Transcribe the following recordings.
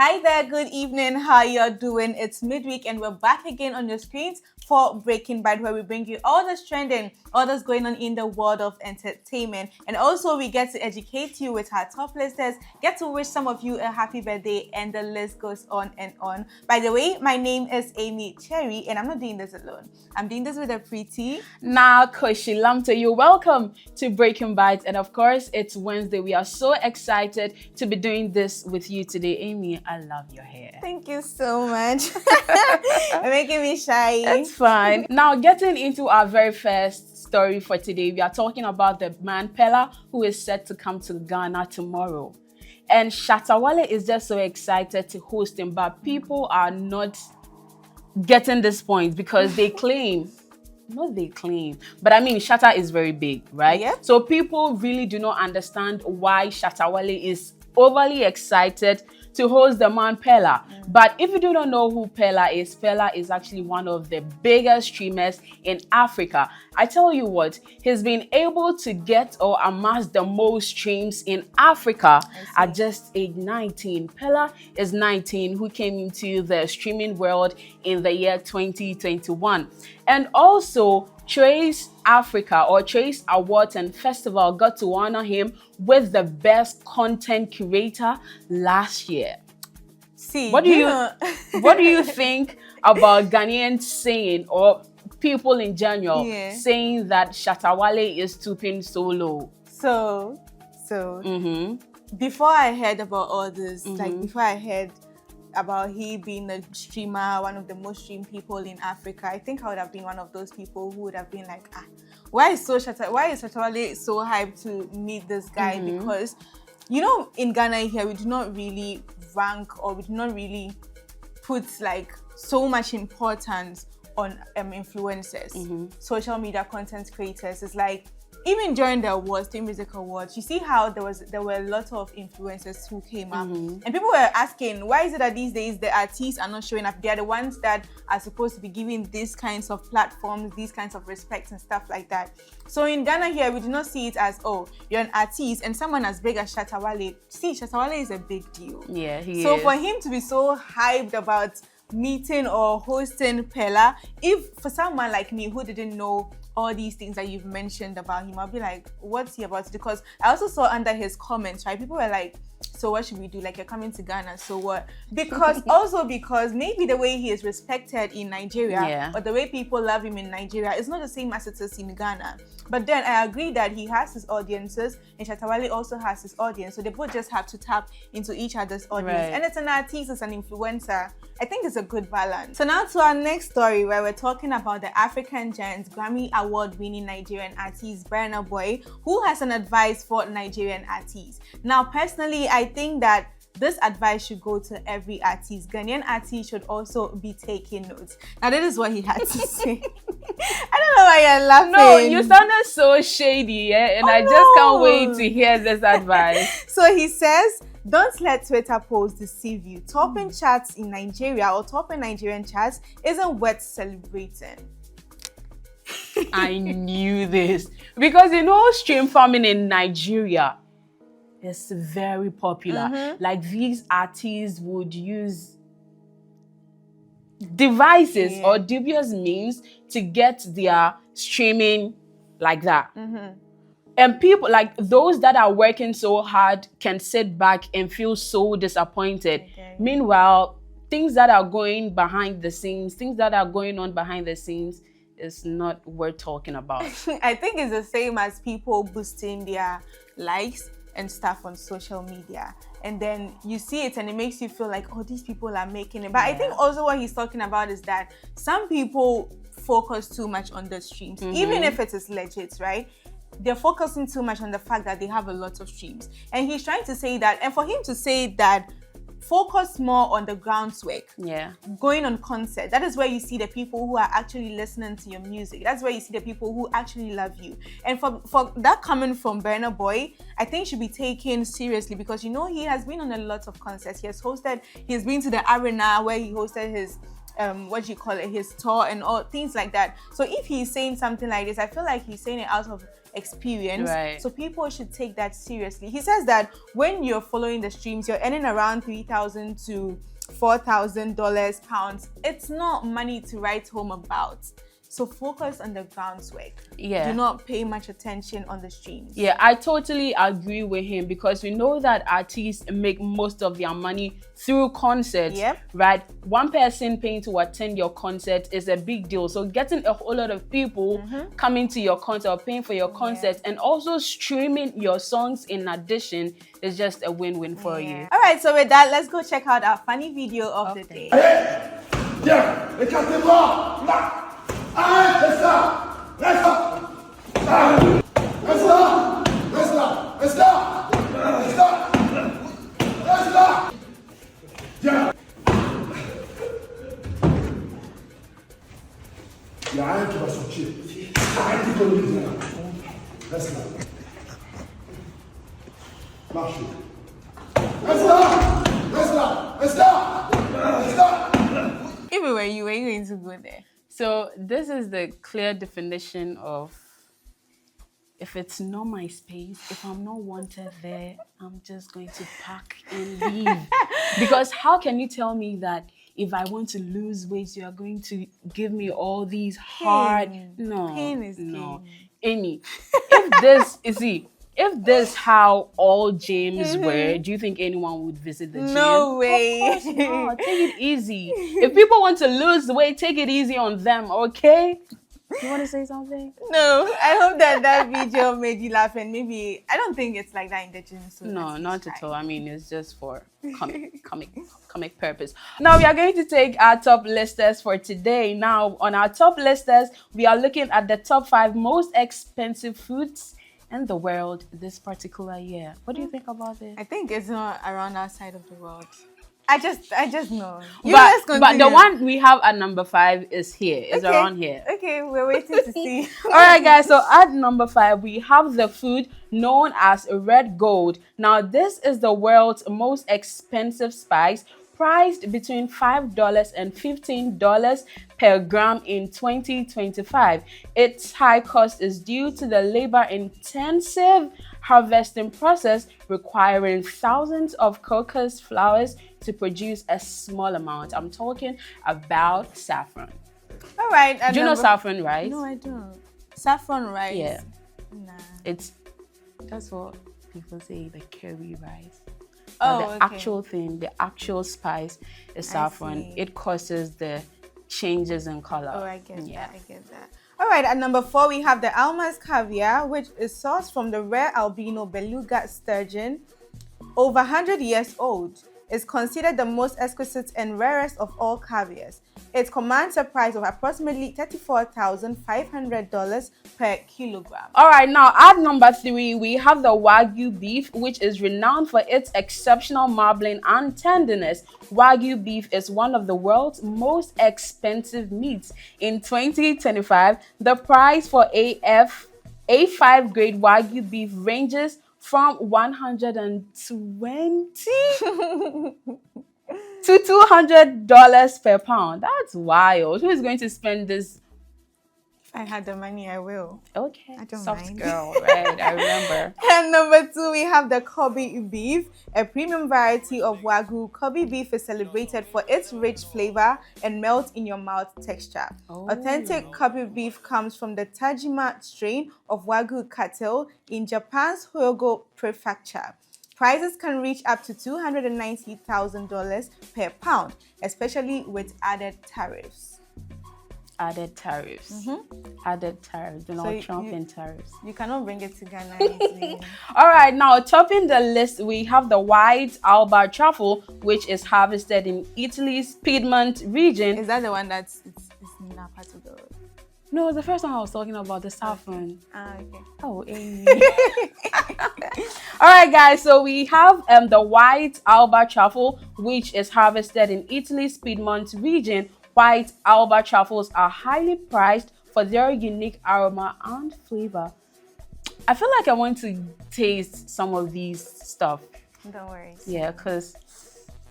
Hi there, good evening. How you're doing? It's midweek and we're back again on your screens for Breaking Bad, where we bring you all that's trending, all that's going on in the world of entertainment. And also we get to educate you with our top listers, get to wish some of you a happy birthday, and the list goes on and on. By the way, my name is Amy Cherry and I'm not doing this alone. I'm doing this with a pretty Now, Koshi Lamto, you're welcome to Breaking Bites. And of course, it's Wednesday. We are so excited to be doing this with you today. Amy, I love your hair. Thank you so much. You're making me shy. It's fine. Now, getting into our very first story for today, we are talking about the man Peller, who is set to come to Ghana tomorrow. And Shatta Wale is just so excited to host him, but people are not getting this point because they claim, but I mean, Shatta is very big, right? Yeah. So people really do not understand why Shatta Wale is overly excited to host the man Peller. But if you do not know who Peller is actually one of the biggest streamers in Africa. I tell you what, he's been able to get or amass the most streams in Africa at just age 19. Peller is 19, who came into the streaming world in the year 2021. And also, Trace Africa or Trace Awards and Festival got to honor him with the best content curator last year. See, what do you think about Ghanaians saying, or people in general saying that Shatta Wale is stooping so low? So before I heard about all this, like before I heard about he being a streamer, one of the most streamed people in Africa, I think I would have been one of those people who would have been like, why is Shatta Wale so hyped to meet this guy? Because, you know, in Ghana here, we do not really rank, or we do not really put like so much importance on influencers, social media content creators. It's like, even during the awards, the music awards, you see how there were a lot of influencers who came up, and people were asking, why is it that these days the artists are not showing up? They're the ones that are supposed to be giving these kinds of platforms, these kinds of respect and stuff like that. So in Ghana here, we do not see it as, oh, you're an artist and someone as big as Shatta Wale. See, Shatta Wale is a big deal. Yeah, he is. So for him to be so hyped about meeting or hosting Peller, if for someone like me who didn't know all these things that you've mentioned about him, I'll be like, what's he about? Because I also saw under his comments, right, people were like, so what should we do? Like, you're coming to Ghana, so what? Because because maybe the way he is respected in Nigeria, or the way people love him in Nigeria is not the same as it is in Ghana. But then I agree that he has his audiences and Shatta Wale also has his audience, so they both just have to tap into each other's audience. Right. And it's an artist, it's an influencer. I think it's a good balance. So now to our next story, where we're talking about the African Giants Grammy Award-winning Nigerian artist Burna Boy, who has an advice for Nigerian artists. Now, personally, I think that this advice should go to every artist. Ghanaian artists should also be taking notes. Now, that is what he had to say. I don't know why you're laughing. No, you sounded so shady, and I just can't wait to hear this advice. So he says, don't let Twitter posts deceive you. Topping charts in Nigeria or topping Nigerian charts isn't worth celebrating. I knew this. Because you know, stream farming in Nigeria is very popular. Like, these artists would use devices or dubious means to get their streaming like that. And people, like those that are working so hard, can sit back and feel so disappointed. Meanwhile, things that are going behind the scenes, things that are going on behind the scenes is not worth talking about. I think it's the same as people boosting their likes and stuff on social media. And then you see it and it makes you feel like, oh, these people are making it. But I think also what he's talking about is that some people focus too much on the streams, even if it is legit, right? They're focusing too much on the fact that they have a lot of streams. And he's trying to say that, and for him to say that, focus more on the groundwork. Going on concert. That is where you see the people who are actually listening to your music. That's where you see the people who actually love you. And for that coming from Burna Boy, I think should be taken seriously, because you know he has been on a lot of concerts. He's been to the arena where he hosted his his tour and all things like that. So if he's saying something like this, I feel like he's saying it out of experience. Right. So people should take that seriously. He says that when you're following the streams, you're earning around $3,000 to $4,000 pounds. It's not money to write home about. So focus on the groundswork. Yeah. Do not pay much attention on the streams. Yeah, I totally agree with him because we know that artists make most of their money through concerts. Yep. Right? One person paying to attend your concert is a big deal. So getting a whole lot of people coming to your concert or paying for your concert and also streaming your songs in addition is just a win-win for you. All right, so with that, let's go check out our funny video of the day. If it were you, were you going to go there? So this is the clear definition of if it's not my space, if I'm not wanted there, I'm just going to pack and leave. Because how can you tell me that if I want to lose weight, you are going to give me all these hard... Pain is no. gain. Amy, if this how all gyms were, do you think anyone would visit the gym? No way. Of course not. Take it easy. If people want to lose weight, take it easy on them, okay? You want to say something? No, I hope that video made you laugh, and maybe I don't think it's like that in the gym. So No, not at all. I mean, it's just for comic purpose. Now we are going to take our top listers for today. Now on our top listers, we are looking at the top 5 most expensive foods in the world this particular year. What do you think about this? I think it's not around our side of the world. I just know. But the one we have at number 5 is here. It's around here. Okay, we're waiting to see. All right, guys. So at number 5, we have the food known as red gold. Now, this is the world's most expensive spice, priced between $5 and $15 per gram in 2025. Its high cost is due to the labor-intensive harvesting process requiring thousands of cocoa flowers to produce a small amount. I'm talking about saffron. All right. Do you know saffron rice? No, I don't. Saffron rice? Yeah. Nah. That's what people say, the curry rice. Oh, the actual thing, the actual spice is saffron. It causes the changes in color. Oh, I get that. I get that. All right, at number 4, we have the Alma's caviar, which is sourced from the rare albino beluga sturgeon, over 100 years old. It's considered the most exquisite and rarest of all caviars. It commands a price of approximately $34,500 per kilogram. All right, now at number 3, we have the Wagyu beef, which is renowned for its exceptional marbling and tenderness. Wagyu beef is one of the world's most expensive meats. In 2025, the price for A5 grade Wagyu beef ranges from $120 to $200 per pound. That's wild. Who is going to spend this? If I had the money, I will. Okay. I don't Soft mind. girl, right? I remember. And number 2, we have the Kobe beef, a premium variety of Wagyu. Kobe beef is celebrated for its rich flavor and melt-in-your-mouth texture. Authentic Kobe beef comes from the Tajima strain of Wagyu cattle in Japan's Hyogo Prefecture. Prices can reach up to $290,000 per pound, especially with added tariffs. Added tariffs. Added tariffs. Donald Trump and tariffs. You cannot bring it to Ghana easily. All right, now topping the list, we have the white Alba truffle, which is harvested in Italy's Piedmont region. Is that the one that's in that part of the world? No, the first time I was talking about the saffron. Okay. Oh, Amy. All right, guys. So we have the white Alba truffle, which is harvested in Italy's Piedmont region. White Alba truffles are highly prized for their unique aroma and flavor. I feel like I want to taste some of these stuff. Don't worry. Yeah, because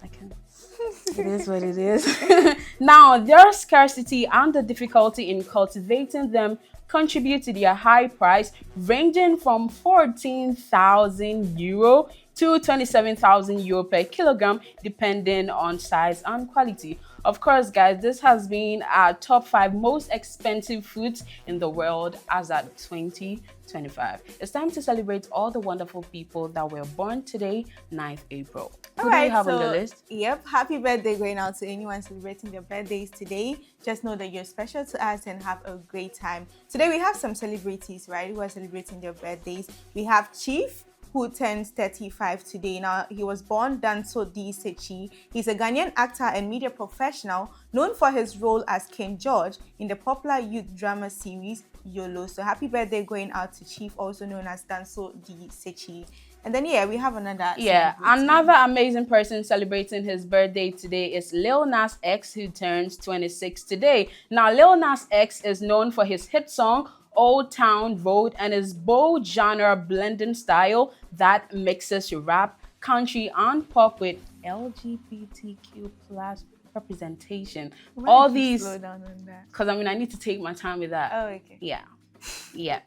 I can. It is what it is. Now, their scarcity and the difficulty in cultivating them contribute to their high price, ranging from 14,000 euro to 27,000 euro per kilogram, depending on size and quality. Of course, guys, this has been our top 5 most expensive foods in the world as at 2025. It's time to celebrate all the wonderful people that were born today, 9th April. Who do you have on the list? Yep, happy birthday going out to anyone celebrating their birthdays today. Just know that you're special to us and have a great time. Today we have some celebrities, right, who are celebrating their birthdays. We have Chief, who turns 35 today. Now, he was born Danso D. Sechi. He's a Ghanaian actor and media professional known for his role as King George in the popular youth drama series YOLO. So happy birthday going out to Chief, also known as Danso D. Sechi. And then, yeah, we have another. Yeah, another amazing person celebrating his birthday today is Lil Nas X, who turns 26 today. Now, Lil Nas X is known for his hit song, Old Town Road, and his bold genre blending style that mixes rap, country, and pop with LGBTQ plus representation. Why All did you these, slow down on that? because I need to take my time with that. Oh, okay. Yeah. Yeah.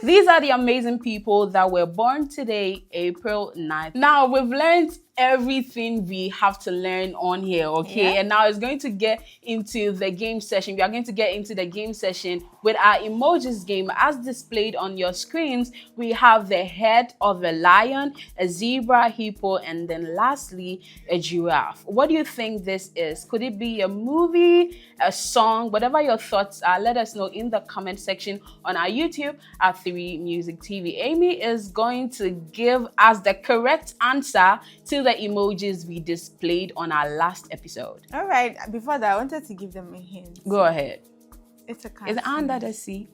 These are the amazing people that were born today, April 9th. Now, we've learned everything we have to learn on here, okay? Yeah. And now it's going to get into the game session. We are going to get into the game session with our emojis game. As displayed on your screens, we have the head of a lion, a zebra, hippo, and then lastly, a giraffe. What do you think this is? Could it be a movie, a song? Whatever your thoughts are, let us know in the comment section on our YouTube at 3 Music TV. Amy is going to give us the correct answer to the emojis we displayed on our last episode. All right. Before that, I wanted to give them a hint. Go ahead. It's a cartoon. Is it under the sea?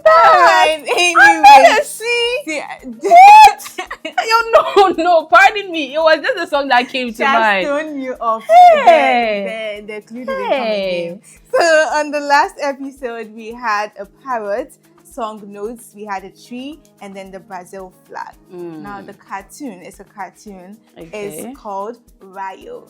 Alright, anyway. See, No, pardon me. It was just a song that came to just mind. thrown you off. Hey. The clue didn't come again. So on the last episode, we had a parrot, song notes, we had a tree, and then the Brazil flag. Now the cartoon is a cartoon. Okay. It's called Rayo.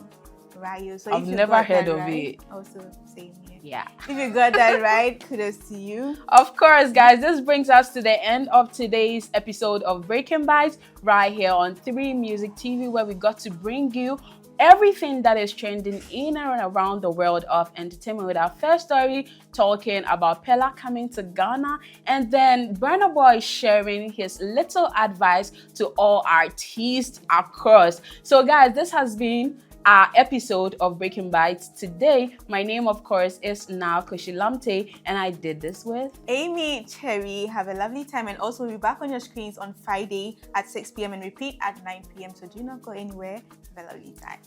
So I've if you never got heard that of right, it. also same here. Yeah. If you got that right, kudos to you. Of course, guys, this brings us to the end of today's episode of Breaking Bites right here on 3 Music TV, where we got to bring you everything that is trending in and around the world of entertainment, with our first story talking about Peller coming to Ghana, and then Burna Boy sharing his little advice to all artists across. So guys, this has been our episode of Breaking Bites today. My name, of course, is now Koshilamte, and I did this with Amy Cherry. Have a lovely time, and also we'll be back on your screens on Friday at 6 p.m. and repeat at 9 p.m. So do not go anywhere. Have a lovely time.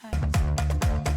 Bye.